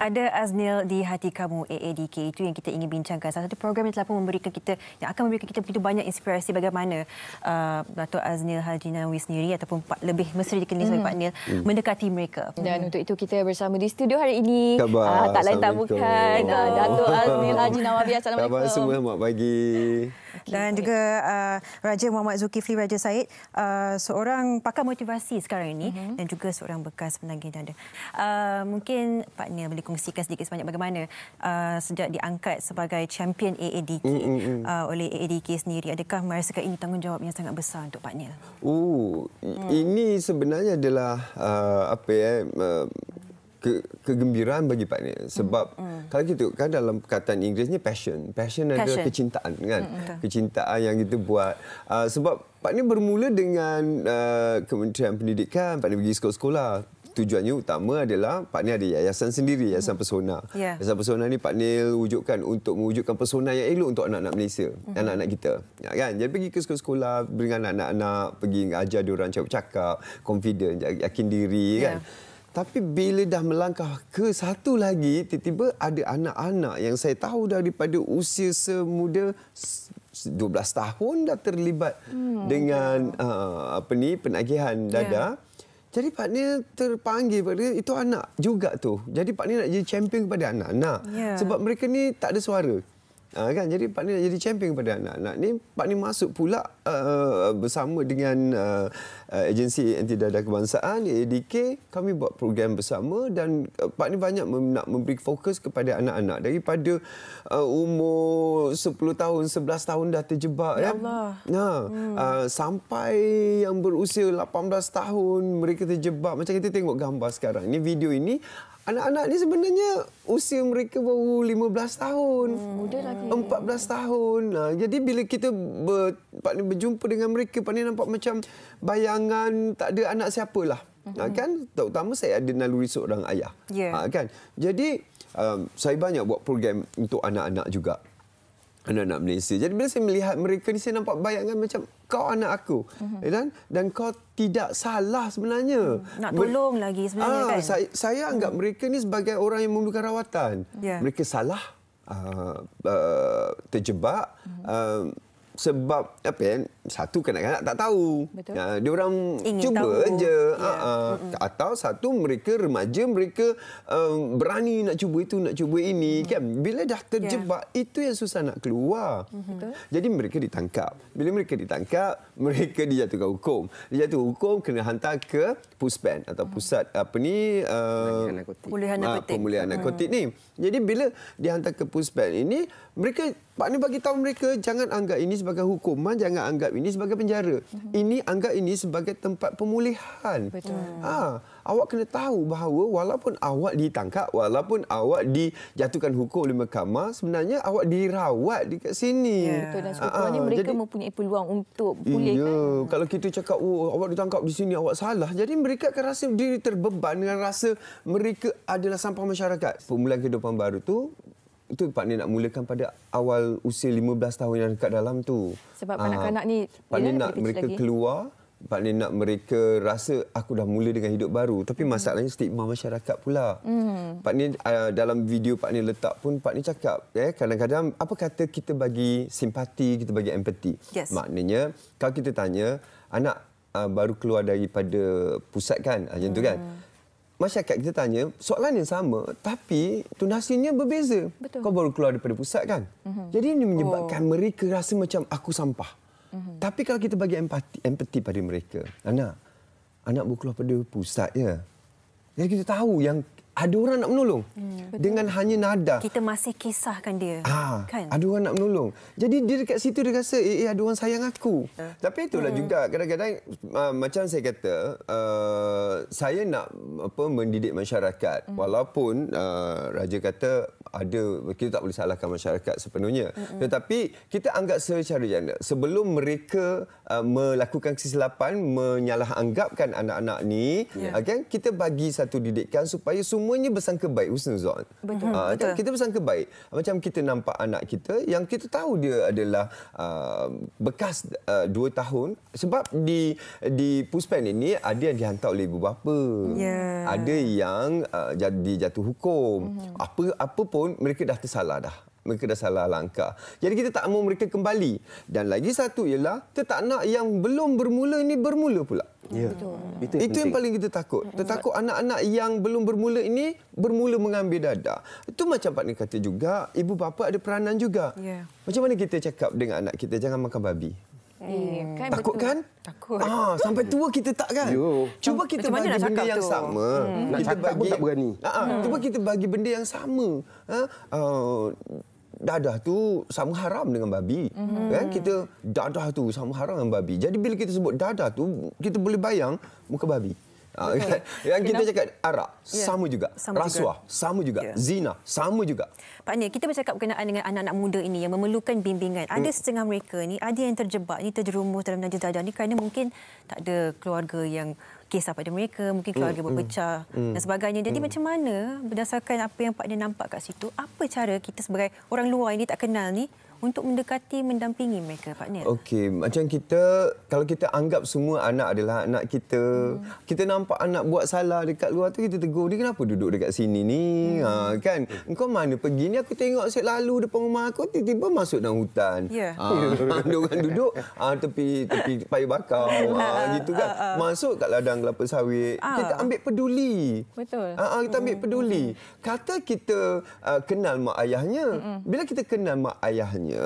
Ada Aznil di Hati Kamu AADK, itu yang kita ingin bincangkan. Salah satu program yang telah pun memberikan kita, yang akan memberikan kita begitu banyak inspirasi bagaimana Dato' Aznil Haji Nanawi sendiri ataupun lebih mesra dikenali sebagai Pak Nil mendekati mereka. Dan untuk itu kita bersama di studio hari ini. Tak lain tak bukan Dato' Aznil Haji Nanawi. Assalamualaikum. Khabar semua, selamat pagi. Dan juga Raja Muhammad Zulkifli Raja Said, seorang pakar motivasi sekarang ini dan juga seorang bekas penagih dana. Mungkin Pak Nil boleh kongsikan sedikit sebanyak bagaimana sejak diangkat sebagai champion AADK oleh AADK sendiri, adakah merasakan ini tanggungjawab yang sangat besar untuk Pak Nil? Ini sebenarnya adalah kegembiraan bagi Pak Nil sebab kalau kita kan dalam perkataan Inggerisnya passion adalah kecintaan kan, kecintaan yang kita buat sebab Pak Nil bermula dengan Kementerian Pendidikan. Pak Nil pergi sekolah-sekolah. Tujuannya utama adalah Pak Nil ada yayasan sendiri, Yayasan Persona. Yayasan Persona ni Pak Nil wujudkan untuk mewujudkan persona yang elok untuk anak-anak Malaysia, anak-anak kita. Ya, kan? Jadi pergi ke sekolah-sekolah dengan anak-anak, pergi ajar diorang cakap, confident, yakin diri kan. Tapi bila dah melangkah ke satu lagi, tiba-tiba ada anak-anak yang saya tahu daripada usia semuda 12 tahun dah terlibat dengan penagihan dada. Jadi Pak Nil terpanggil pada itu anak juga tu. Jadi Pak Nil nak jadi champion kepada anak-anak. Sebab mereka ni tak ada suara. Kan? Jadi Pak Nil nak jadi champion kepada anak-anak ni. Pak Nil masuk pula bersama dengan agensi anti dada kebangsaan AADK. Kami buat program bersama dan Pak Nil banyak nak memberi fokus kepada anak-anak daripada umur 10 tahun, 11 tahun dah terjebak ya Allah. Sampai yang berusia 18 tahun mereka terjebak. Macam kita tengok gambar sekarang ni, video ini, anak-anak ni sebenarnya usia mereka baru 15 tahun. Muda lagi. 14 tahun. Jadi bila kita Pak Nil berjumpa dengan mereka, Pak Nil nampak macam bayangan tak ada anak siapalah. Kan? Terutama saya ada naluri seorang ayah. Kan? Jadi saya banyak buat program untuk anak-anak juga. Anak-anak Malaysia. Jadi bila saya melihat mereka ni, saya nampak bayangan macam kau anak aku. Dan kau tidak salah sebenarnya. Nak tolong lagi sebenarnya kan. Saya anggap mereka ni sebagai orang yang memerlukan rawatan. Mereka salah, terjebak, sebab satu kanak-kanak tak tahu. Dia orang cuba je. Atau satu mereka remaja, mereka berani nak cuba itu, nak cuba ini kan. Bila dah terjebak, itu yang susah nak keluar. Jadi mereka ditangkap. Bila mereka ditangkap, mereka dijatuhkan hukum. Dijatuh hukum kena hantar ke PUSPAN atau pusat pemulihan narkotik ni. Jadi bila dihantar ke PUSPAN ini, mereka Pak Nil bagi tahu mereka jangan anggap ini sebagai hukuman, jangan anggap ini sebagai penjara. Ini anggap ini sebagai tempat pemulihan. Awak kena tahu bahawa walaupun awak ditangkap, walaupun awak dijatuhkan hukum oleh mahkamah, sebenarnya awak dirawat dekat sini. Betul, dan sekurang-kurangnya mereka mempunyai peluang untuk pulih. Kalau kita cakap awak ditangkap di sini, awak salah. Jadi mereka akan rasa diri terbeban dengan rasa mereka adalah sampah masyarakat. Pemulihan kehidupan baru tu, itu Pak Nil nak mulakan pada awal usia 15 tahun yang dekat dalam tu. Sebab kanak-kanak ni Pak Nil nak mereka keluar, Pak Nil nak mereka rasa aku dah mula dengan hidup baru. Tapi masalahnya stigma masyarakat pula. Pak Nil dalam video Pak Nil letak pun Pak Nil cakap kadang-kadang apa kata kita bagi simpati, kita bagi empati. Maknanya kalau kita tanya anak baru keluar daripada pusat kan, macam tu kan. Masyarakat kita tanya, soalan yang sama tapi tonasinya berbeza. Kau baru keluar daripada pusat kan? Jadi ini menyebabkan mereka rasa macam aku sampah. Tapi kalau kita bagi empati pada mereka, anak baru keluar daripada pusat je. Jadi kita tahu yang ada orang nak menolong. Dengan hanya nada. Kita masih kisahkan dia. Kan? Ada orang nak menolong. Jadi dia dekat situ dia rasa, ada orang sayang aku. Tapi itulah juga kadang-kadang macam saya kata, saya nak mendidik masyarakat. Walaupun Raja kata ada, kita tak boleh salahkan masyarakat sepenuhnya. Tetapi kita anggap secara janda, sebelum mereka melakukan kesilapan, menyalahanggapkan anak-anak ni, kan, kita bagi satu didikan supaya semuanya bersangka baik, husnuzon. Betul. Kan, kita bersangka baik. Macam kita nampak anak kita yang kita tahu dia adalah bekas 2 tahun, sebab di Puspen ini ada yang dihantar oleh ibu bapa. Ada yang dijatuh hukum. Apa pun mereka dah tersalah dah. Mereka dah salah langkah. Jadi kita tak mahu mereka kembali. Dan lagi satu ialah kita tak nak yang belum bermula ini bermula pula. Ya. Itu yang paling kita takut. Kita takut anak-anak yang belum bermula ini bermula mengambil dadah. Itu macam Pak Ni kata juga, ibu bapa ada peranan juga. Macam mana kita cakap dengan anak kita jangan makan babi? Kan takut betul. kan? Takut. Sampai tua kita tak kan? Cuba kita bagi benda yang sama. Nak cakap pun tak berani. Cuba kita bagi benda yang sama. Dadah tu sama haram dengan babi. Kan? Kita dadah tu sama haram dengan babi. Jadi bila kita sebut dadah tu, kita boleh bayang muka babi. Kan? Yang kita cakap arak, sama juga. Rasuah, sama juga. Zina, sama juga. Pak Ni, kita bercakap berkenaan dengan anak-anak muda ini yang memerlukan bimbingan. Ada setengah mereka ni, ada yang terjebak ni, terjerumus dalam najis dadah ni kerana mungkin tak ada keluarga yang kisah pada mereka, mungkin keluarga berpecah dan sebagainya. Jadi macam mana berdasarkan apa yang Pak Ni nampak kat situ, apa cara kita sebagai orang luar ini tak kenal ni untuk mendekati, mendampingi mereka, Pak Ni? Okey, macam kita, kalau kita anggap semua anak adalah anak kita, kita nampak anak buat salah dekat luar tu, kita tegur dia, kenapa duduk dekat sini ni? Kan? Engkau mana pergi ni? Aku tengok asyik lalu depan rumah aku, tiba-tiba masuk dalam hutan. Diorang duduk tepi paya bakau, gitu kan. Masuk kat ladang kelapa sawit. Kita ambil peduli. Betul. Kita ambil peduli. Kata kita kenal mak ayahnya. Bila kita kenal mak ayahnya,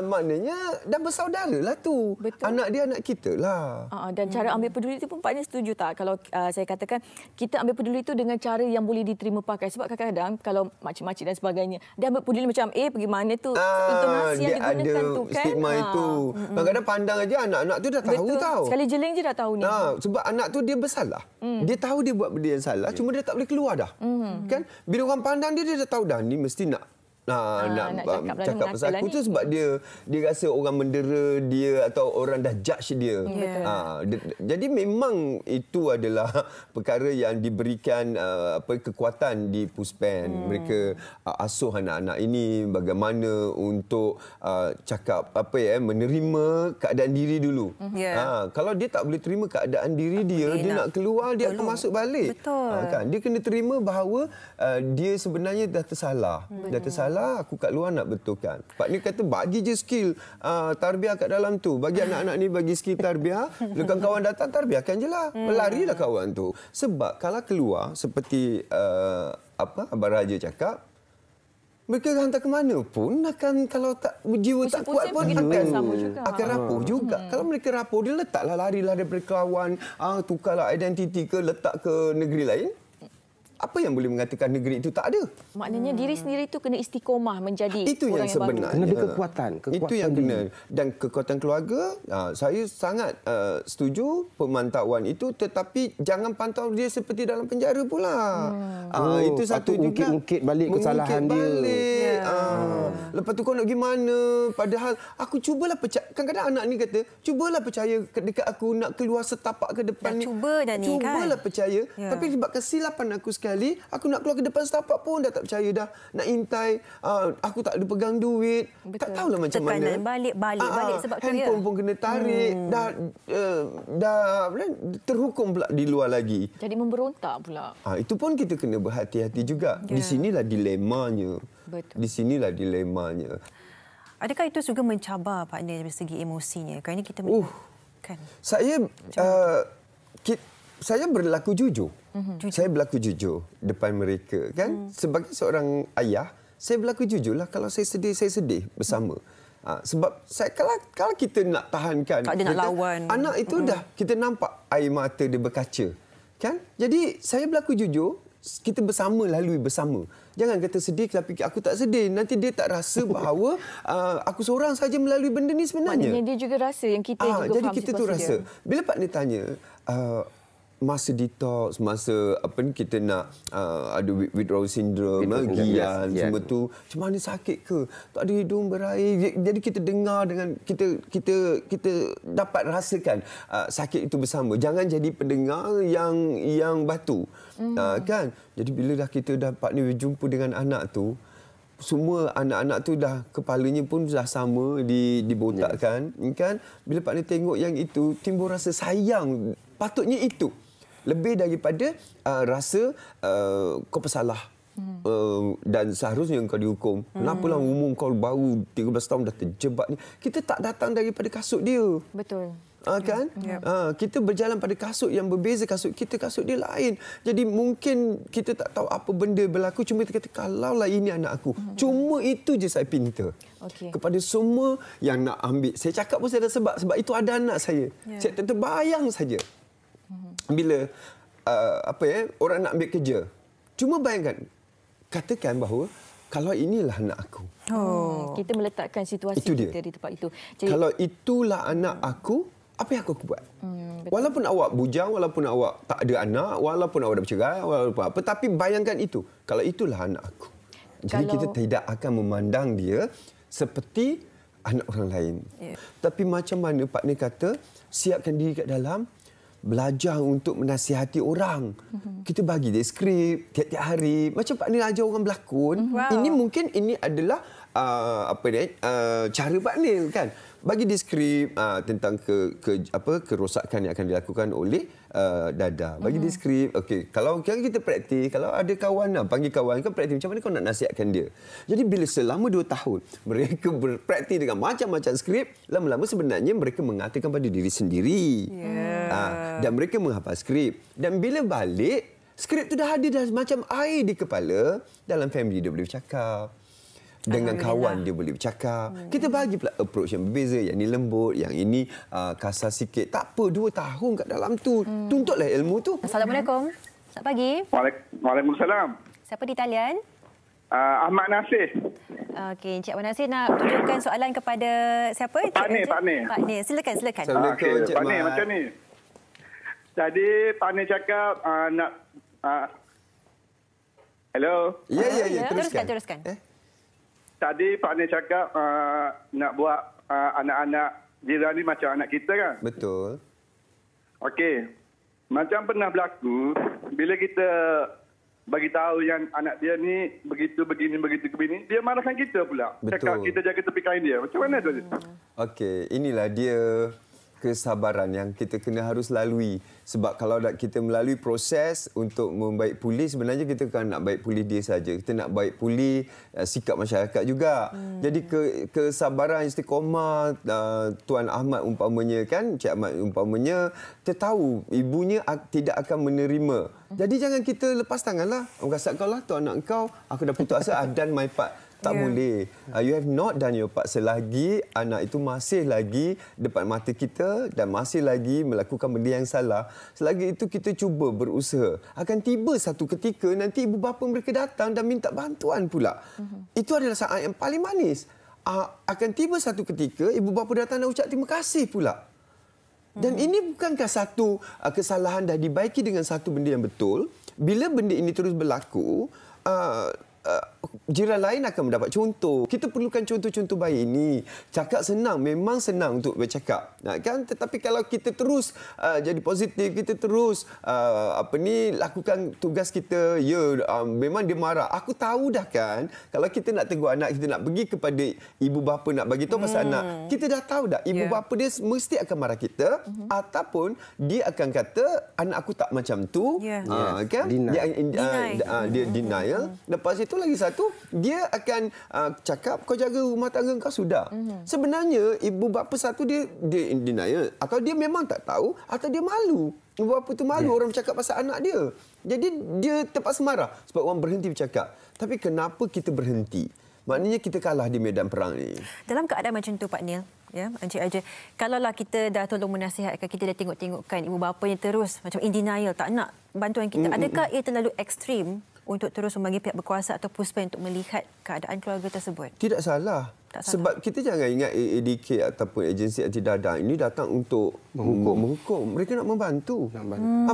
maknanya dah bersaudara lah tu. Betul. Anak dia anak kita lah. Dan cara ambil peduli itu pun Pak Ni setuju tak? Kalau saya katakan kita ambil peduli itu dengan cara yang boleh diterima pakai. Sebab kadang-kadang kalau makcik-makcik dan sebagainya, dia ambil peduli macam pergi mana tu? Intonasi yang digunakan tu kan. Stigma itu. Kadang-kadang pandang aja anak-anak tu dah tahu tau. Sekali jeling je dah tahu ni. Sebab anak tu dia bersalah. Dia tahu dia buat benda yang salah, cuma dia tak boleh keluar dah. Kan? Bila orang pandang dia dah tahu dah ni mesti nak cakap pasal aku tu sebab dia rasa orang mendera dia atau orang dah judge dia. Jadi memang itu adalah perkara yang diberikan kekuatan di Puspen. Mereka asuh anak-anak ini bagaimana untuk cakap menerima keadaan diri dulu. Kalau dia tak boleh terima keadaan diri dia nak keluar, dia akan masuk balik. Kan? Dia kena terima bahawa dia sebenarnya dah tersalah. Aku kat luar nak betulkan. Pak Ni kata bagi je skill tarbiyah kat dalam tu. Bagi anak-anak ni bagi skill tarbiyah. Lepas kawan datang tarbiyahkan je lah. Larilah kawan tu. Sebab kalau keluar seperti Abang Raja cakap, mereka hantar ke mana pun akan, kalau tak jiwa tak kuat pun akan rapuh juga. Kalau mereka rapuh, dia letaklah larilah daripada kawan, tukarlah identiti ke, letak ke negeri lain. Apa yang boleh mengatakan negeri itu tak ada? Maknanya diri sendiri itu kena istiqomah menjadi itu orang yang sebenarnya. Kena ada kekuatan itu yang kena. Dan kekuatan keluarga, saya sangat setuju pemantauan itu, tetapi jangan pantau dia seperti dalam penjara pula. Itu satu juga. Ungkit balik kesalahan dia. Lepas tu kau nak pergi mana? Padahal aku cubalah percaya. Kadang-kadang anak ni kata, cubalah percaya dekat aku nak keluar setapak ke depan ni. Cuba dah ni kan. Cubalah percaya. Tapi sebab kesilapan aku sekali, aku nak keluar ke depan setapak pun dah tak percaya dah. Nak intai, aku tak ada pegang duit. Betul. Tak tahulah macam mana. Tekanan balik sebab handphone pun kena tarik. Dah terhukum pula di luar lagi. Jadi memberontak pula. Itu pun kita kena berhati-hati juga. Di sinilah dilemanya. Betul. Di sinilah dilemanya. Adakah itu juga mencabar Pak Ni dari segi emosinya? Kerana kita kan. Saya berlaku jujur. Saya berlaku jujur depan mereka kan. Sebagai seorang ayah, saya berlaku jujurlah. Kalau saya sedih bersama. Sebab kalau kita nak tahankan, tak ada nak lawan. Anak itu dah kita nampak air mata dia berkaca. Kan? Jadi saya berlaku jujur, kita lalui bersama. Jangan kata sedih tapi aku tak sedih. Nanti dia tak rasa bahawa aku seorang saja melalui benda ni sebenarnya. Maknanya dia juga rasa yang kita juga jadi faham kita tu rasa. Bila Pak Ni tanya, masa detox, masa apa ni kita nak ada withdrawal syndrome, gian, semua tu. Macam mana sakit ke? Tak ada hidung berair. Jadi kita dengar dengan kita dapat rasakan sakit itu bersama. Jangan jadi pendengar yang batu. Kan? Jadi bila kita dapat ni berjumpa dengan anak tu, semua anak-anak tu dah kepalanya pun dah sama dibotakkan, kan? Bila Pak Ni tengok yang itu, timbul rasa sayang. Patutnya itu lebih daripada rasa kau bersalah. Dan seharusnya kau dihukum. Kenapalah umur kau baru 13 tahun dah terjebak ni. Kita tak datang daripada kasut dia. Betul. Kan? Kita berjalan pada kasut yang berbeza. Kasut kita, kasut dia lain. Jadi mungkin kita tak tahu apa benda berlaku. Cuma kita kata, kalaulah ini anak aku. Cuma itu je saya pinta. Kepada semua yang nak ambil. Saya cakap pun saya ada sebab. Sebab itu ada anak saya. Saya terbayang saja. Bila orang nak ambil kerja. Cuma bayangkan. Katakan bahawa kalau inilah anak aku. Kita meletakkan situasi kita di tempat itu. Jadi, kalau itulah anak aku, apa yang aku buat? Walaupun awak bujang, walaupun awak tak ada anak, walaupun awak dah bercerai, walaupun apa, tapi bayangkan itu. Kalau itulah anak aku. Jadi kita tidak akan memandang dia seperti anak orang lain. Tapi macam mana Pak Ni kata, siapkan diri kat dalam, belajar untuk menasihati orang. Kita bagi dia skrip tiap-tiap hari. Macam Pak Ni ajar orang berlakon. Ini mungkin ini adalah cara Pak Ni, kan? Bagi dia skrip tentang kerosakan yang akan dilakukan oleh dada. Bagi dia skrip. Okey, kalau kita praktis, kalau ada kawan panggil kawan kan praktis, macam mana kau nak nasihatkan dia. Jadi bila selama 2 tahun mereka berpraktis dengan macam-macam skrip, lama-lama sebenarnya mereka mengatakan pada diri sendiri. Dan mereka menghafal skrip. Dan bila balik, skrip tu dah ada dah macam air di kepala. Dalam family dia boleh bercakap. Dengan kawan dia boleh bercakap. Kita bagi pula approach yang berbeza. Yang ni lembut, yang ini kasar sikit. Tak apa, 2 tahun kat dalam tu. Tuntutlah ilmu tu. Assalamualaikum. Selamat pagi. Waalaikumsalam. Siapa di talian? Ahmad Nasir. Okey, Encik Ahmad Nasir nak tunjukkan soalan kepada siapa? Pak Ni. Pak Ni, silakan. Assalamualaikum, Encik Pak Ni, macam ni. Jadi, Pak Ni cakap nak... Hello? Ya. Teruskan. Tadi Pak Ni cakap nak buat anak-anak jiran ni macam anak kita kan? Betul. Okey. Macam pernah berlaku, bila kita bagi tahu yang anak dia ni begitu begini, dia marahkan kita pula. Betul. Cakap kita jaga tepi kain dia. Macam mana tu? Okey, inilah dia kesabaran yang kita kena harus lalui. Sebab kalau kita melalui proses untuk membaik pulih, sebenarnya kita bukan nak baik pulih dia saja. Kita nak baik pulih sikap masyarakat juga. Jadi kesabaran istiqomah Tuan Ahmad umpamanya kan, Cik Ahmad umpamanya, tertahu ibunya tidak akan menerima. Jadi jangan kita lepas tanganlah. Orang kasat kau lah, tu anak kau, aku dah putus asa, I've done my part. Tak boleh. You have not done your part. Selagi anak itu masih lagi depan mata kita dan masih lagi melakukan benda yang salah, selagi itu kita cuba berusaha. Akan tiba satu ketika nanti ibu bapa mereka datang dan minta bantuan pula. Itu adalah saat yang paling manis. Akan tiba satu ketika ibu bapa datang dan ucap terima kasih pula. Dan ini bukankah satu kesalahan dah dibaiki dengan satu benda yang betul? Bila benda ini terus berlaku, jiran lain akan mendapat contoh. Kita perlukan contoh-contoh baik ini. Cakap senang, memang senang untuk bercakap, kan? Tetapi kalau kita terus jadi positif, kita terus lakukan tugas kita, memang dia marah. Aku tahu dah kan, kalau kita nak tegur anak, kita nak pergi kepada ibu bapa nak bagi tahu pasal anak, kita dah tahu dah ibu bapa dia mesti akan marah kita, ataupun dia akan kata anak aku tak macam tu, kan? Dia denial. Lepas itu lagi satu, dia akan cakap kau jaga rumah tangga kau sudah. Sebenarnya ibu bapa satu dia in denial, atau dia memang tak tahu, atau dia malu. Ibu bapa tu malu orang bercakap pasal anak dia. Jadi dia terpaksa marah sebab orang berhenti bercakap. Tapi kenapa kita berhenti? Maknanya kita kalah di medan perang ni. Dalam keadaan macam tu Pak Nil, ya, Encik Aja, kalaulah kita dah tolong menasihatkan, kita dah tengokkan ibu bapa yang terus macam in denial, tak nak bantuan kita, adakah ia terlalu ekstrim untuk terus membagi pihak berkuasa atau puspen untuk melihat keadaan keluarga tersebut? Tidak salah. Sebab kita jangan ingat AADK ataupun agensi anti dadah ini datang untuk menghukum. Mereka nak membantu.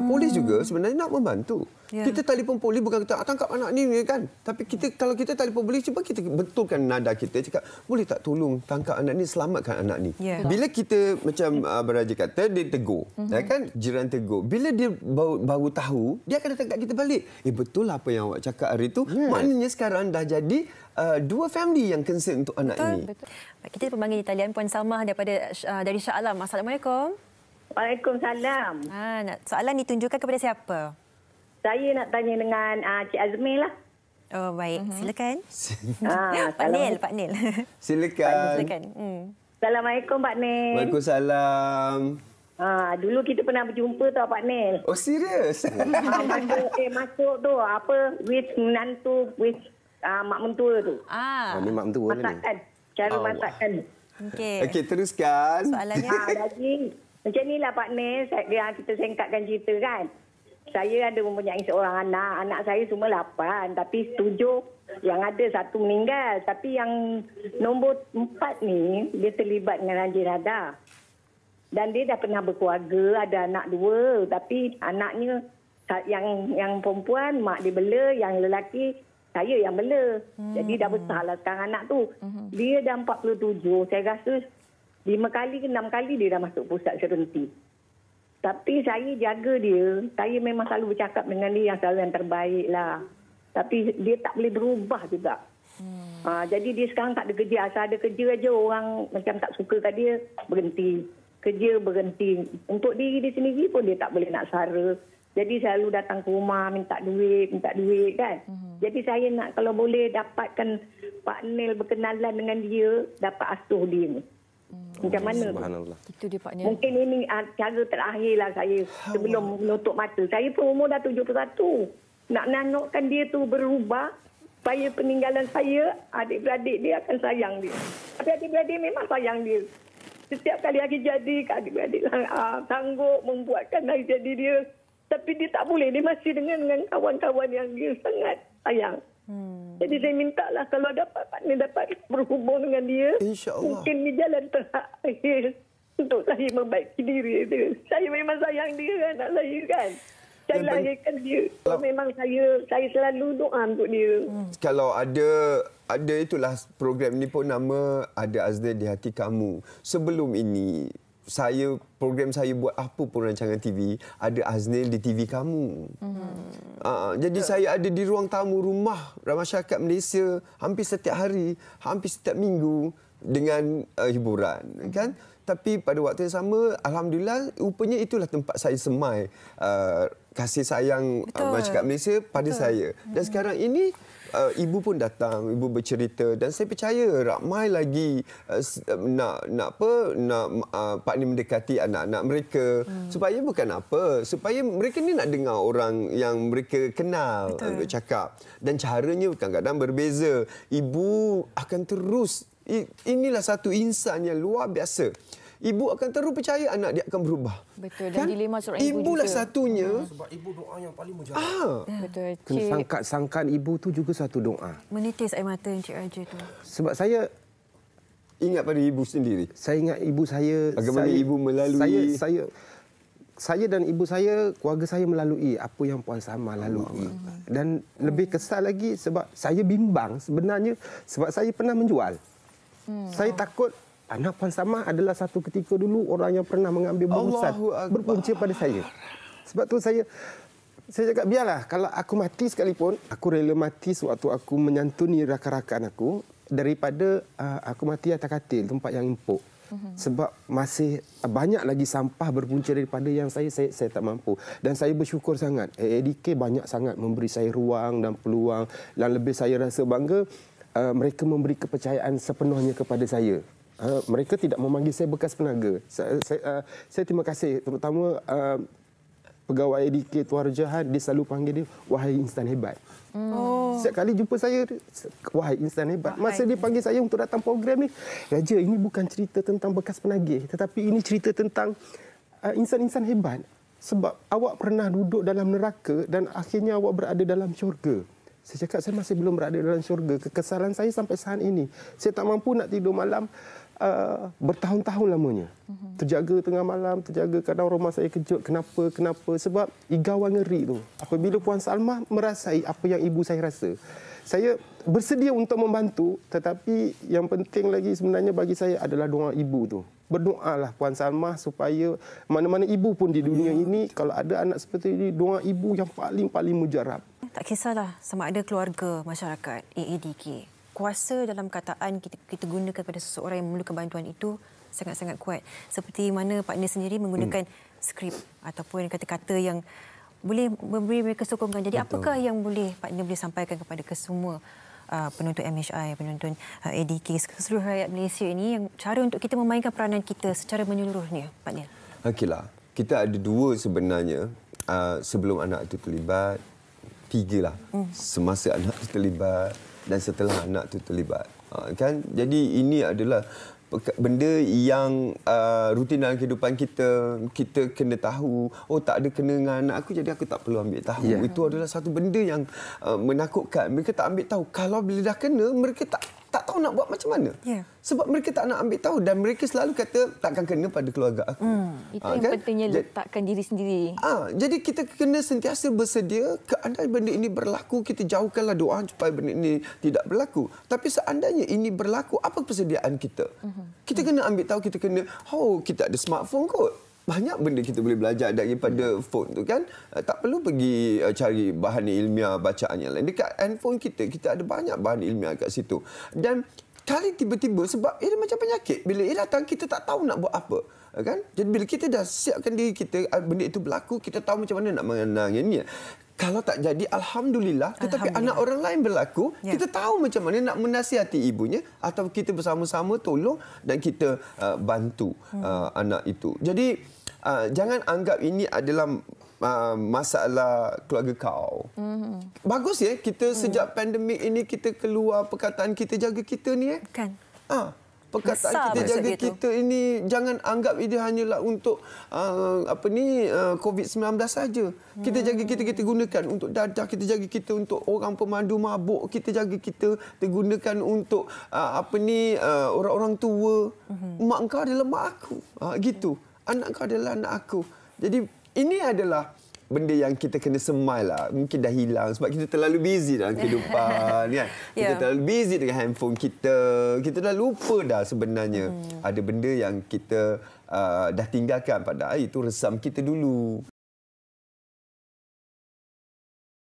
Polis juga sebenarnya nak membantu. Yeah. Kita telefon polis bukan kata tangkap anak ni kan. Tapi kalau kita telefon polis, cuba kita betulkan nada kita. Cakap, boleh tak tolong tangkap anak ni, selamatkan anak ni. Yeah. Bila kita macam Beraja kata, dia tegur. Kan? Jiran tegur. Bila dia baru tahu, dia akan datang kat kita balik. Betul lah apa yang awak cakap hari itu. Maknanya sekarang dah jadi dua family yang concern untuk anak ini. Betul. Kita pemanggil di talian Puan Salmah dari Shah Alam. Assalamualaikum. Waalaikumsalam. Soalan ditunjukkan kepada siapa? Saya nak tanya dengan Cik Azmi lah. Oh, baik. Silakan. Pak Nil. Silakan. Assalamualaikum Pak Nil. Waalaikumsalam. Dulu kita pernah berjumpa tau Pak Nil. Oh, serius? Masuk tu with menantu, with mak mentua tu. Ni mak mentua masakan. Cara masakan. Okey, teruskan. Soalannya. Lagi macam inilah Pak Nil, kita singkatkan cerita kan. Saya ada mempunyai seorang anak. Anak saya semua 8, tapi 7 yang ada 1 meninggal. Tapi yang nombor 4 ni, dia terlibat dengan ranjit dadah. Dan dia dah pernah berkeluarga, ada anak 2. Tapi anaknya, yang perempuan, mak dia bela, yang lelaki, saya yang bela. Jadi dah besarlah sekarang anak tu. Dia dah 47, saya rasa 5 kali ke 6 kali dia dah masuk pusat serenti. Tapi saya jaga dia. Saya memang selalu bercakap dengan dia yang selalu yang terbaik lah. Tapi dia tak boleh berubah juga. Jadi dia sekarang tak ada kerja. Asal ada kerja aja orang macam tak suka kat dia, berhenti. Kerja berhenti. Untuk diri dia sendiri pun dia tak boleh nak sara. Jadi selalu datang ke rumah minta duit kan. Jadi saya nak kalau boleh dapatkan Pak Nil berkenalan dengan dia, dapat asuh dia ni. Macam mana? Subhanallah. Itu dia Pak Nil. Mungkin ini cara terakhirlah saya sebelum menutup mata. Saya pun umur dah 71. Nak nanokkan dia tu berubah supaya peninggalan saya, adik-beradik dia akan sayang dia. Tapi adik-beradik memang sayang dia. Setiap kali hari jadi, adik-beradik sanggup membuatkan hari jadi dia. Tapi dia tak boleh. Dia masih dengan kawan-kawan yang dia sangat sayang. Jadi saya mintalah kalau dapat Pak Nil dapat berhubung dengan dia, InsyaAllah. mungkin ni jalan terakhir untuk saya membaiki diri dia. Saya memang sayang dia, anak saya kan. Saya lahirkan dia. Memang saya selalu doa untuk dia. Kalau ada itulah program ni pun nama Ada Aznil di Hati Kamu. Sebelum ini program saya buat apa pun rancangan TV, Ada Aznil di TV Kamu. Jadi saya ada di ruang tamu rumah masyarakat Malaysia hampir setiap hari, hampir setiap minggu dengan hiburan, kan? Tapi pada waktu yang sama, alhamdulillah, rupanya itulah tempat saya semai kasih sayang masyarakat Malaysia pada saya. Dan sekarang ini ibu pun datang, ibu bercerita dan saya percaya ramai lagi nak Pak Nil mendekati anak-anak mereka supaya bukan apa, supaya mereka ni nak dengar orang yang mereka kenal cakap, dan caranya kadang-kadang berbeza. Ibu akan terus, inilah satu insan yang luar biasa. Ibu akan terus percaya anak dia akan berubah. Betul. Dan dilema seorang ibu Ibulah juga. Satunya. Sebab ibu doa yang paling mujarab. Betul. Sangkaan ibu tu juga satu doa. Menitis air mata Encik Raja tu. Sebab saya ingat pada ibu sendiri. Saya ingat ibu saya. Bagaimana ibu melalui. Saya dan ibu saya, keluarga saya melalui apa yang Puan Salmah lalui. Dan lebih kesal lagi sebab saya bimbang sebenarnya sebab saya pernah menjual. Saya takut anak Puan Salmah adalah satu ketika dulu orang yang pernah mengambil berurusan berpunca pada saya. Sebab tu saya cakap biarlah kalau aku mati sekalipun, aku rela mati sewaktu aku menyantuni rakan-rakan aku daripada aku mati atas katil tempat yang empuk. Sebab masih banyak lagi sampah berpunca daripada yang saya tak mampu. Dan saya bersyukur sangat. AADK banyak sangat memberi saya ruang dan peluang. Dan lebih saya rasa bangga, mereka memberi kepercayaan sepenuhnya kepada saya. Mereka tidak memanggil saya bekas penaga. Saya terima kasih terutama pegawai AADK Tuan Rajahan, dia selalu panggil dia wahai insan hebat. Setiap kali jumpa saya, wahai insan hebat. Masa dia panggil saya untuk datang program ni, Raja, ini bukan cerita tentang bekas penagih, tetapi ini cerita tentang insan-insan hebat. Sebab awak pernah duduk dalam neraka dan akhirnya awak berada dalam syurga. Saya cakap saya masih belum berada dalam syurga. Kekesalan saya sampai saat ini. Saya tak mampu nak tidur malam bertahun-tahun lamanya. Terjaga tengah malam, terjaga kadang rumah saya kejut. Kenapa? Sebab igawan ngeri tu. Apabila Puan Salmah merasai apa yang ibu saya rasa. Saya bersedia untuk membantu, tetapi yang penting lagi sebenarnya bagi saya adalah doa ibu tu. Berdoalah Puan Salmah supaya mana-mana ibu pun di dunia ini, kalau ada anak seperti ini, doa ibu yang paling mujarab. Tak kisahlah sama ada keluarga, masyarakat, AADK. Kuasa dalam kataan kita gunakan kepada seseorang yang memerlukan bantuan itu sangat-sangat kuat. Seperti mana Pak Nia sendiri menggunakan skrip ataupun kata-kata yang boleh memberi mereka sokongan. Jadi apakah yang boleh Pak Nia boleh sampaikan kepada kesemua penonton MHI, penonton ADK, seluruh rakyat Malaysia ini, yang cara untuk kita memainkan peranan kita secara menyeluruhnya, Pak Nia? Okeylah, kita ada dua sebenarnya sebelum anak itu terlibat, tiga lah. Semasa anak itu terlibat dan setelah anak itu terlibat. Kan? Jadi ini adalah benda yang rutin dalam kehidupan kita. Kita kena tahu, tak ada kena dengan anak aku, jadi aku tak perlu ambil tahu. Yeah. Itu adalah satu benda yang menakutkan. Mereka tak ambil tahu. Kalau bila dah kena, mereka tak tahu nak buat macam mana. Yeah. Sebab mereka tak nak ambil tahu dan mereka selalu kata takkan kena pada keluarga aku. Itu yang kan? Pentingnya letakkan diri sendiri. Jadi kita kena sentiasa bersedia, keandaian benda ini berlaku, kita jauhkanlah doa supaya benda ini tidak berlaku. Tapi seandainya ini berlaku, apa persediaan kita? Kita kena ambil tahu, kita kena, kita ada smartphone kot. Banyak benda kita boleh belajar daripada phone tu kan. Tak perlu pergi cari bahan ilmiah bacaan yang lain. Dekat handphone kita ada banyak bahan ilmiah kat situ. Dan kali tiba-tiba, sebab ia macam penyakit, bila ia datang kita tak tahu nak buat apa. Kan? Jadi bila kita dah siapkan diri kita, benda itu berlaku, kita tahu macam mana nak mengenanginya. Kalau tak jadi, Alhamdulillah. Tetapi anak orang lain berlaku, kita tahu macam mana nak menasihati ibunya atau kita bersama-sama tolong dan kita bantu anak itu. Jadi, jangan anggap ini adalah masalah keluarga kau. Bagus ya, kita sejak pandemik ini kita keluar perkataan kita jaga kita ni. Kan? Perkataan kita jaga kita ini, jangan anggap ini hanyalah untuk COVID-19 saja. Kita jaga kita gunakan untuk dadah, kita jaga kita untuk orang pemandu mabuk, kita jaga kita gunakan untuk orang-orang tua. Mak kau adalah mak aku. Gitu. Anak kau adalah anak aku. Jadi ini adalah benda yang kita kena semai lah. Mungkin dah hilang sebab kita terlalu busy dalam kehidupan. Kan? Kita terlalu busy dengan handphone kita. Kita dah lupa dah sebenarnya. Ada benda yang kita dah tinggalkan, padahal itu resam kita dulu.